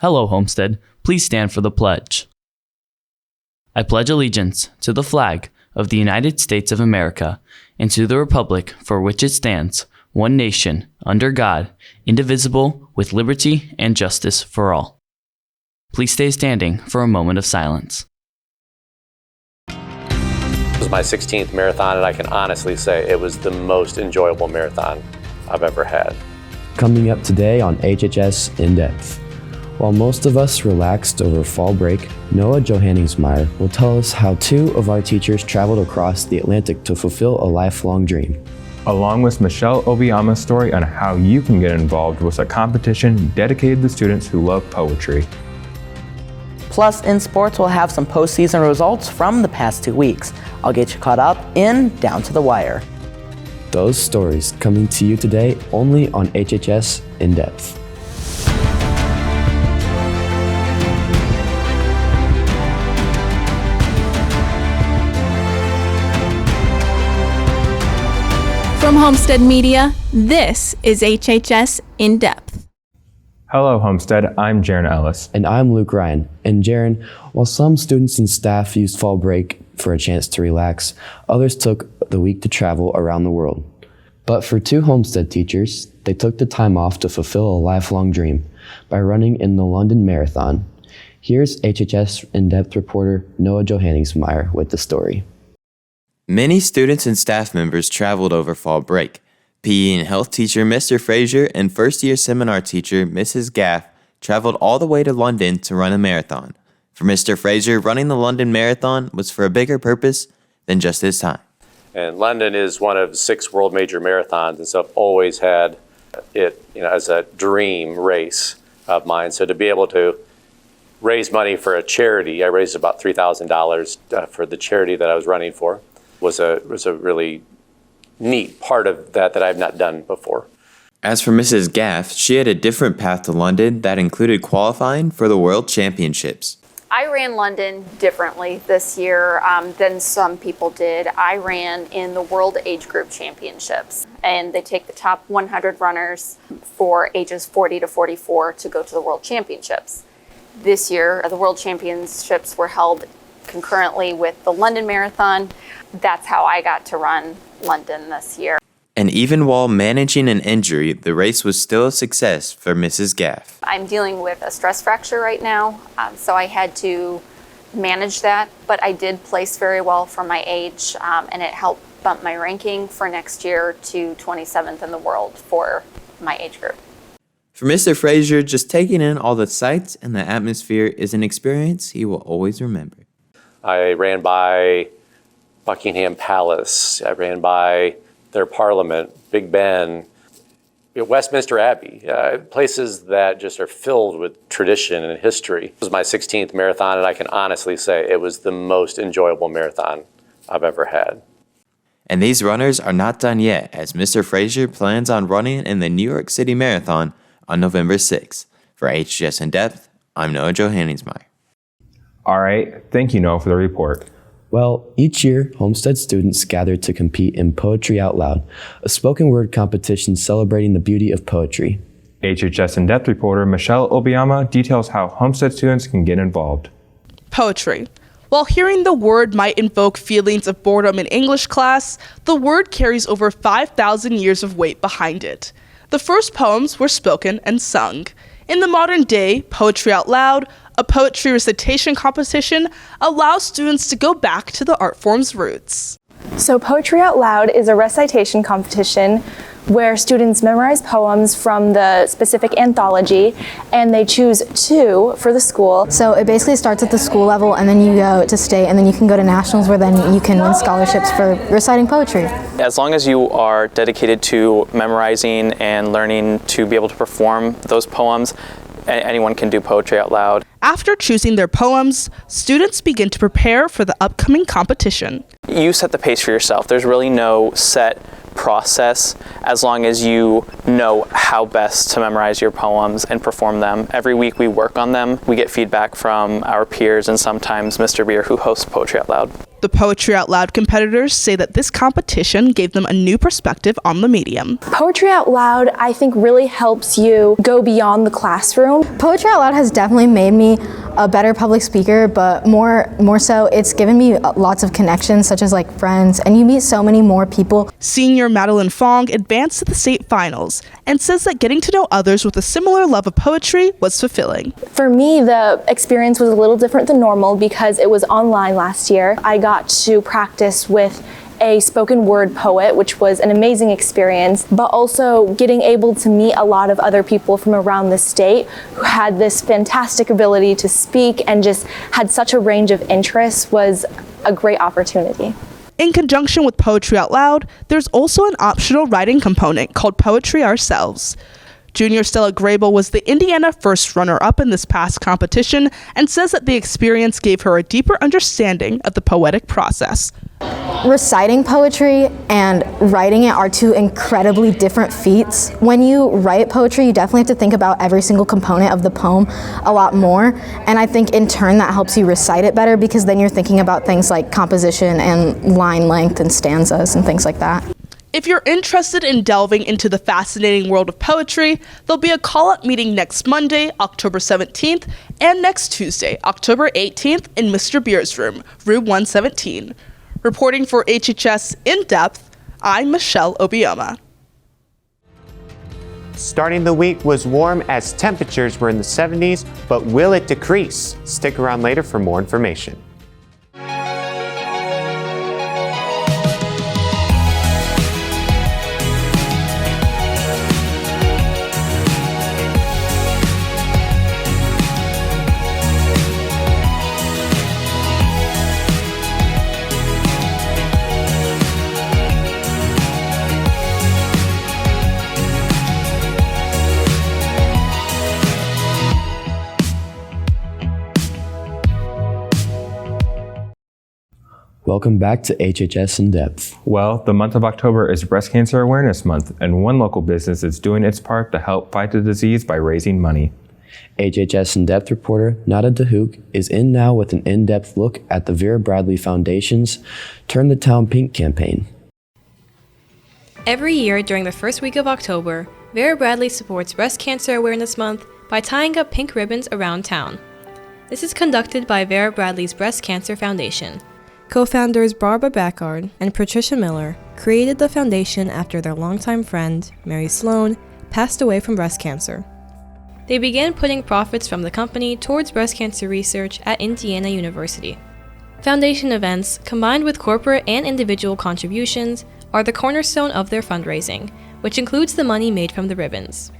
Hello, Homestead. Please stand for the pledge. I pledge allegiance to the flag of the United States of America and to the republic for which it stands, one nation, under God, indivisible, with liberty and justice for all. Please stay standing for a moment of silence. It was my 16th marathon, and I can honestly say it was the most enjoyable marathon I've ever had. Coming up today on HHS In Depth. While most of us relaxed over fall break, Noah Johanningsmeyer will tell us how two of our teachers traveled across the Atlantic to fulfill a lifelong dream. Along with Michelle Obiama's story on how you can get involved with a competition dedicated to students who love poetry. Plus, in sports, we'll have some postseason results from the past 2 weeks. I'll get you caught up in Down to the Wire. Those stories coming to you today only on HHS In Depth. From Homestead Media, this is HHS In Depth. Hello, Homestead. I'm Jaron Ellis. And I'm Luke Ryan. And Jaron, while some students and staff used fall break for a chance to relax, others took the week to travel around the world. But for two Homestead teachers, they took the time off to fulfill a lifelong dream by running in the London Marathon. Here's HHS In Depth reporter Noah Johanningsmeyer with the story. Many students and staff members traveled over fall break. PE and health teacher Mr. Frazier and first-year seminar teacher Mrs. Gaff traveled all the way to London to run a marathon. For Mr. Frazier, running the London Marathon was for a bigger purpose than just his time. And London is one of 6 world major marathons, and so I've always had it, as a dream race of mine. So to be able to raise money for a charity, I raised about $3,000 for the charity that I was running for. Was a really neat part of that I've not done before. As for Mrs. Gaff, she had a different path to London that included qualifying for the World Championships. I ran London differently this year than some people did. I ran in the World Age Group Championships, and they take the top 100 runners for ages 40 to 44 to go to the World Championships. This year, the World Championships were held concurrently with the London Marathon. That's how I got to run London this year. And even while managing an injury, the race was still a success for Mrs. Gaff. I'm dealing with a stress fracture right now, so I had to manage that, but I did place very well for my age, and it helped bump my ranking for next year to 27th in the world for my age group. For Mr. Frazier, just taking in all the sights and the atmosphere is an experience he will always remember. I ran by Buckingham Palace. I ran by their Parliament, Big Ben, Westminster Abbey, places that just are filled with tradition and history. It was my 16th marathon, and I can honestly say it was the most enjoyable marathon I've ever had. And these runners are not done yet, as Mr. Frazier plans on running in the New York City Marathon on November 6th. For HHS In Depth, I'm Noah Johanningsmeyer. All right. Thank you, Noah, for the report. Well, each year, Homestead students gather to compete in Poetry Out Loud, a spoken word competition celebrating the beauty of poetry. HHS In Depth reporter Michelle Obiama details how Homestead students can get involved. Poetry. While hearing the word might invoke feelings of boredom in English class, the word carries over 5,000 years of weight behind it. The first poems were spoken and sung. In the modern day, Poetry Out Loud, a poetry recitation competition, allows students to go back to the art form's roots. So Poetry Out Loud is a recitation competition where students memorize poems from the specific anthology, and they choose 2 for the school. So it basically starts at the school level, and then you go to state, and then you can go to nationals, where then you can win scholarships for reciting poetry. As long as you are dedicated to memorizing and learning to be able to perform those poems, anyone can do Poetry Out Loud. After choosing their poems, students begin to prepare for the upcoming competition. You set the pace for yourself. There's really no set process as long as you know how best to memorize your poems and perform them. Every week we work on them. We get feedback from our peers and sometimes Mr. Beer, who hosts Poetry Out Loud. The Poetry Out Loud competitors say that this competition gave them a new perspective on the medium. Poetry Out Loud, I think, really helps you go beyond the classroom. Poetry Out Loud has definitely made me a better public speaker, but more so it's given me lots of connections, such as like friends, and you meet so many more people. Senior Madeline Fong advanced to the state finals and says that getting to know others with a similar love of poetry was fulfilling. For me, the experience was a little different than normal because it was online last year. I got to practice with a spoken word poet, which was an amazing experience, but also getting able to meet a lot of other people from around the state who had this fantastic ability to speak and just had such a range of interests was a great opportunity. In conjunction with Poetry Out Loud, there's also an optional writing component called Poetry Ourselves. Junior Stella Grable was the Indiana first runner-up in this past competition and says that the experience gave her a deeper understanding of the poetic process. Reciting poetry and writing it are two incredibly different feats. When you write poetry, you definitely have to think about every single component of the poem a lot more, and I think in turn that helps you recite it better because then you're thinking about things like composition and line length and stanzas and things like that. If you're interested in delving into the fascinating world of poetry, there'll be a call-out meeting next Monday, October 17th, and next Tuesday, October 18th, in Mr. Beer's room, room 117. Reporting for HHS In Depth, I'm Michelle Obioma. Starting the week was warm as temperatures were in the 70s, but will it decrease? Stick around later for more information. Welcome back to HHS In Depth. Well, the month of October is Breast Cancer Awareness Month, and one local business is doing its part to help fight the disease by raising money. HHS In Depth reporter Nada DeHook is in now with an in-depth look at the Vera Bradley Foundation's Turn the Town Pink campaign. Every year during the first week of October, Vera Bradley supports Breast Cancer Awareness Month by tying up pink ribbons around town. This is conducted by Vera Bradley's Breast Cancer Foundation. Co-founders Barbara Backard and Patricia Miller created the foundation after their longtime friend, Mary Sloan, passed away from breast cancer. They began putting profits from the company towards breast cancer research at Indiana University. Foundation events, combined with corporate and individual contributions, are the cornerstone of their fundraising, which includes the money made from the ribbons.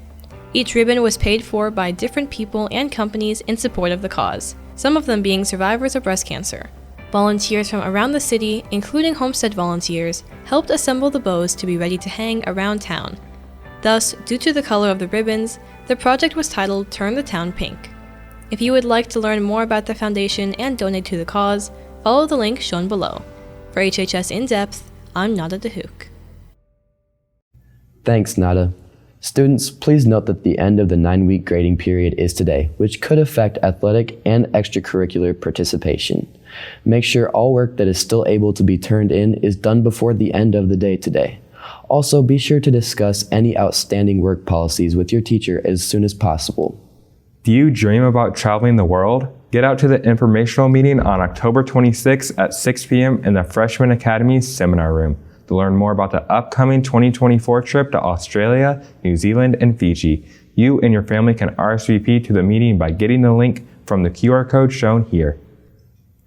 Each ribbon was paid for by different people and companies in support of the cause, some of them being survivors of breast cancer. Volunteers from around the city, including Homestead volunteers, helped assemble the bows to be ready to hang around town. Thus, due to the color of the ribbons, the project was titled Turn the Town Pink. If you would like to learn more about the foundation and donate to the cause, follow the link shown below. For HHS In Depth, I'm Nada DeHook. Thanks, Nada. Students, please note that the end of the 9-week grading period is today, which could affect athletic and extracurricular participation. Make sure all work that is still able to be turned in is done before the end of the day today. Also, be sure to discuss any outstanding work policies with your teacher as soon as possible. Do you dream about traveling the world? Get out to the informational meeting on October 26th at 6 p.m. in the Freshman Academy Seminar Room to learn more about the upcoming 2024 trip to Australia, New Zealand, and Fiji. You and your family can RSVP to the meeting by getting the link from the QR code shown here.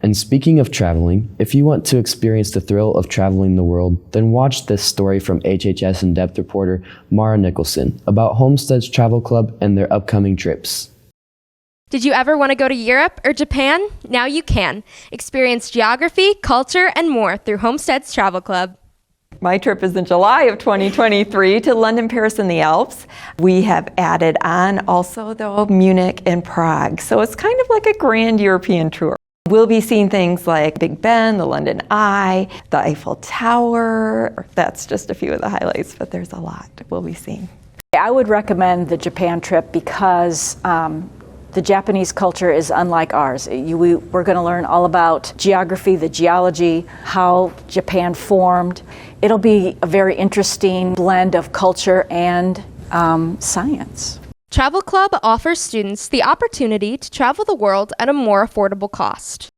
And speaking of traveling, if you want to experience the thrill of traveling the world, then watch this story from HHS In Depth reporter Mara Nicholson about Homestead's travel club and their upcoming trips. Did you ever want to go to Europe or Japan? Now you can. Experience geography, culture, and more through Homestead's Travel Club. My trip is in July of 2023 to London, Paris, and the Alps. We have added on also, though, Munich and Prague. So it's kind of like a grand European tour. We'll be seeing things like Big Ben, the London Eye, the Eiffel Tower. That's just a few of the highlights, but there's a lot we'll be seeing. I would recommend the Japan trip because The Japanese culture is unlike ours. We're going to learn all about geography, the geology, how Japan formed. It'll be a very interesting blend of culture and science. Travel Club offers students the opportunity to travel the world at a more affordable cost.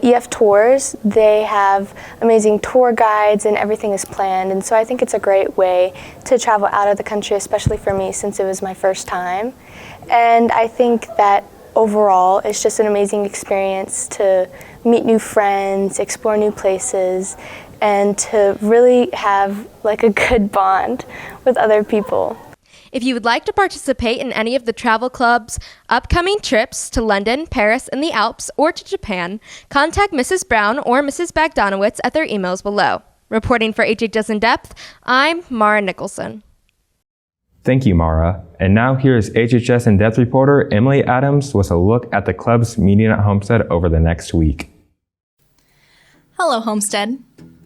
EF Tours, they have amazing tour guides and everything is planned, and so I think it's a great way to travel out of the country, especially for me since it was my first time. And I think that overall it's just an amazing experience to meet new friends, explore new places, and to really have like a good bond with other people. If you would like to participate in any of the Travel Club's upcoming trips to London, Paris, and the Alps, or to Japan, contact Mrs. Brown or Mrs. Bagdonowitz at their emails below. Reporting for HHS In Depth, I'm Mara Nicholson. Thank you, Mara. And now here's HHS In Depth reporter Emily Adams with a look at the club's meeting at Homestead over the next week. Hello, Homestead.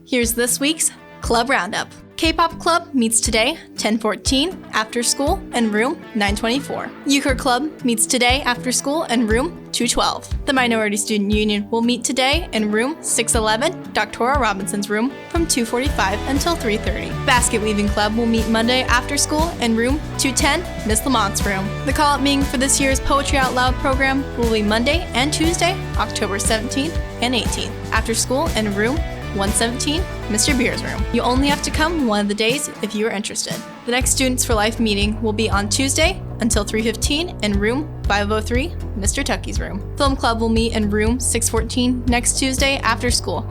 Here's this week's Club Roundup. K-Pop Club meets today, 10:14, after school, and room 924. Euchre Club meets today after school and room 212. The Minority Student Union will meet today in room 611, Dr. Robinson's room, from 2:45 until 3:30. Basket Weaving Club will meet Monday after school in room 210, Miss Lamont's room. The call-up meeting for this year's Poetry Out Loud program will be Monday and Tuesday, October 17th and 18th, after school in room 117, Mr. Beer's room. You only have to come one of the days if you are interested. The next Students for Life meeting will be on Tuesday until 3:15 in room 503, Mr. Tucky's room. Film Club will meet in room 614 next Tuesday after school.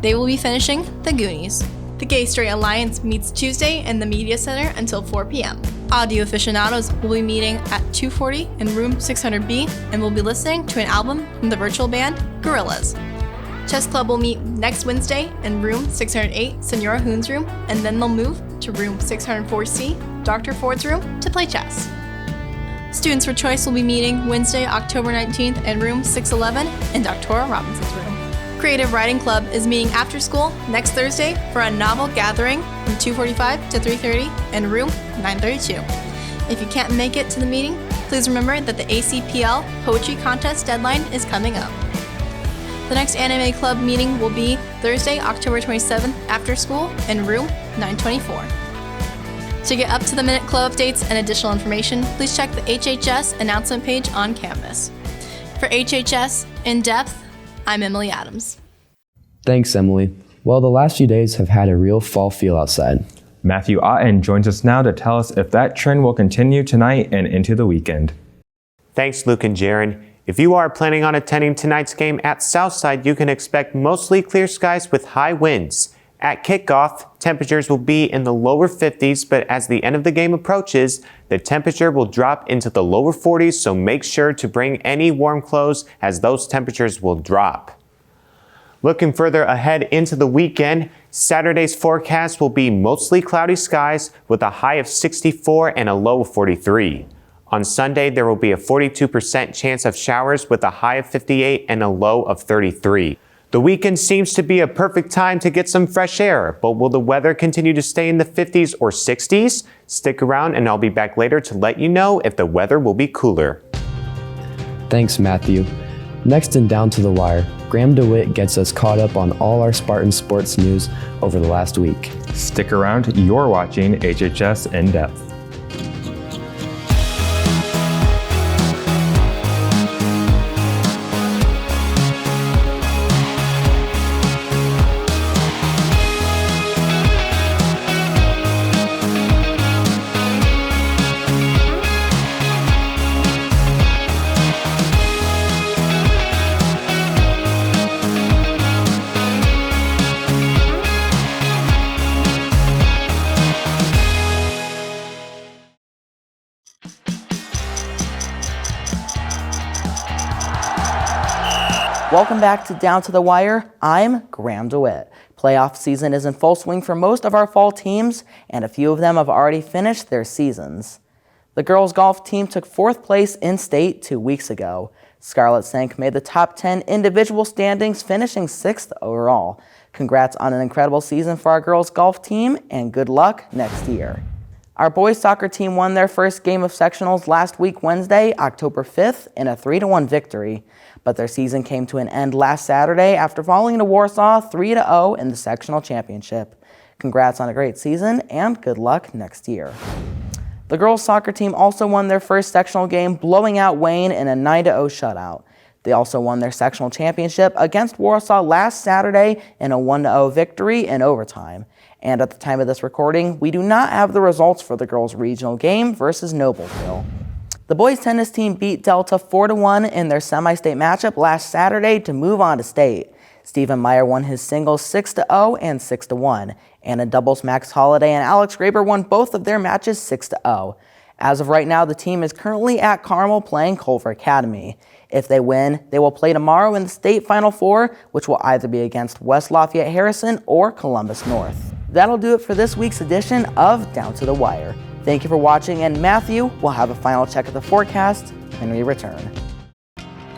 They will be finishing The Goonies. The Gay Straight Alliance meets Tuesday in the Media Center until 4 p.m. Audio aficionados will be meeting at 240 in room 600B and will be listening to an album from the virtual band Gorillaz. Chess Club will meet next Wednesday in room 608, Senora Hoon's room, and then they'll move to room 604C, Dr. Ford's room, to play chess. Students for Choice will be meeting Wednesday, October 19th in room 611 in Dr. Robinson's room. Creative Writing Club is meeting after school next Thursday for a novel gathering from 2:45 to 3:30 in room 932. If you can't make it to the meeting, please remember that the ACPL Poetry Contest deadline is coming up. The next Anime Club meeting will be Thursday, October 27th after school in room 924. To get up-to-the-minute club updates and additional information, please check the HHS announcement page on Canvas. For HHS In Depth, I'm Emily Adams. Thanks, Emily. Well, the last few days have had a real fall feel outside. Matthew Otten joins us now to tell us if that trend will continue tonight and into the weekend. Thanks, Luke and Jaron. If you are planning on attending tonight's game at Southside, you can expect mostly clear skies with high winds. At kickoff, temperatures will be in the lower 50s, but as the end of the game approaches, the temperature will drop into the lower 40s, so make sure to bring any warm clothes as those temperatures will drop. Looking further ahead into the weekend, Saturday's forecast will be mostly cloudy skies with a high of 64 and a low of 43. On Sunday, there will be a 42% chance of showers with a high of 58 and a low of 33. The weekend seems to be a perfect time to get some fresh air, but will the weather continue to stay in the 50s or 60s? Stick around and I'll be back later to let you know if the weather will be cooler. Thanks, Matthew. Next in Down to the Wire, Graham DeWitt gets us caught up on all our Spartan sports news over the last week. Stick around, you're watching HHS In Depth. Welcome back to Down to the Wire. I'm Graham DeWitt. Playoff season is in full swing for most of our fall teams, and a few of them have already finished their seasons. The girls' golf team took 4th place in state 2 weeks ago. Scarlett Sank made the top 10 individual standings, finishing 6th overall. Congrats on an incredible season for our girls' golf team, and good luck next year. Our boys soccer team won their first game of sectionals last week Wednesday, October 5th, in a 3-1 victory. But their season came to an end last Saturday after falling to Warsaw 3-0 in the sectional championship. Congrats on a great season and good luck next year. The girls soccer team also won their first sectional game, blowing out Wayne in a 9-0 shutout. They also won their sectional championship against Warsaw last Saturday in a 1-0 victory in overtime. And at the time of this recording, we do not have the results for the girls' regional game versus Noblesville. The boys tennis team beat Delta 4-1 in their semi-state matchup last Saturday to move on to state. Stephen Meyer won his singles 6-0 and 6-1. And in doubles, Max Holliday and Alex Graber won both of their matches 6-0. As of right now, the team is currently at Carmel playing Culver Academy. If they win, they will play tomorrow in the state Final Four, which will either be against West Lafayette Harrison or Columbus North. That'll do it for this week's edition of Down to the Wire. Thank you for watching, and Matthew will have a final check of the forecast when we return.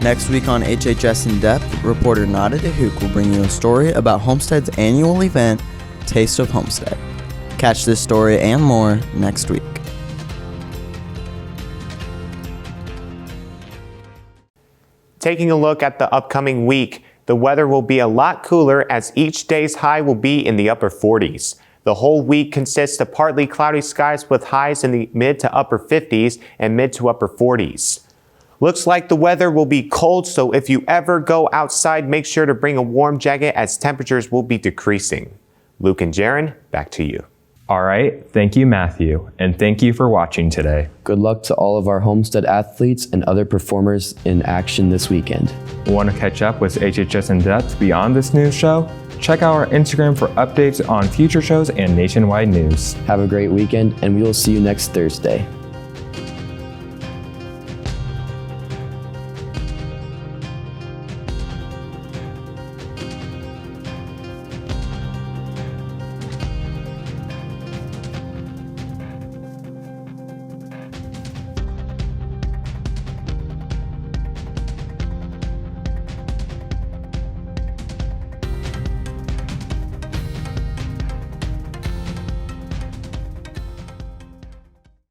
Next week on HHS In Depth, reporter Nada DeHook will bring you a story about Homestead's annual event, Taste of Homestead. Catch this story and more next week. Taking a look at the upcoming week, the weather will be a lot cooler as each day's high will be in the upper 40s. The whole week consists of partly cloudy skies with highs in the mid to upper 50s and mid to upper 40s. Looks like the weather will be cold, so if you ever go outside, make sure to bring a warm jacket as temperatures will be decreasing. Luke and Jaron, back to you. All right, thank you, Matthew, and thank you for watching today. Good luck to all of our Homestead athletes and other performers in action this weekend. Want to catch up with HHS In Depth beyond this news show? Check out our Instagram for updates on future shows and nationwide news. Have a great weekend, and we will see you next Thursday.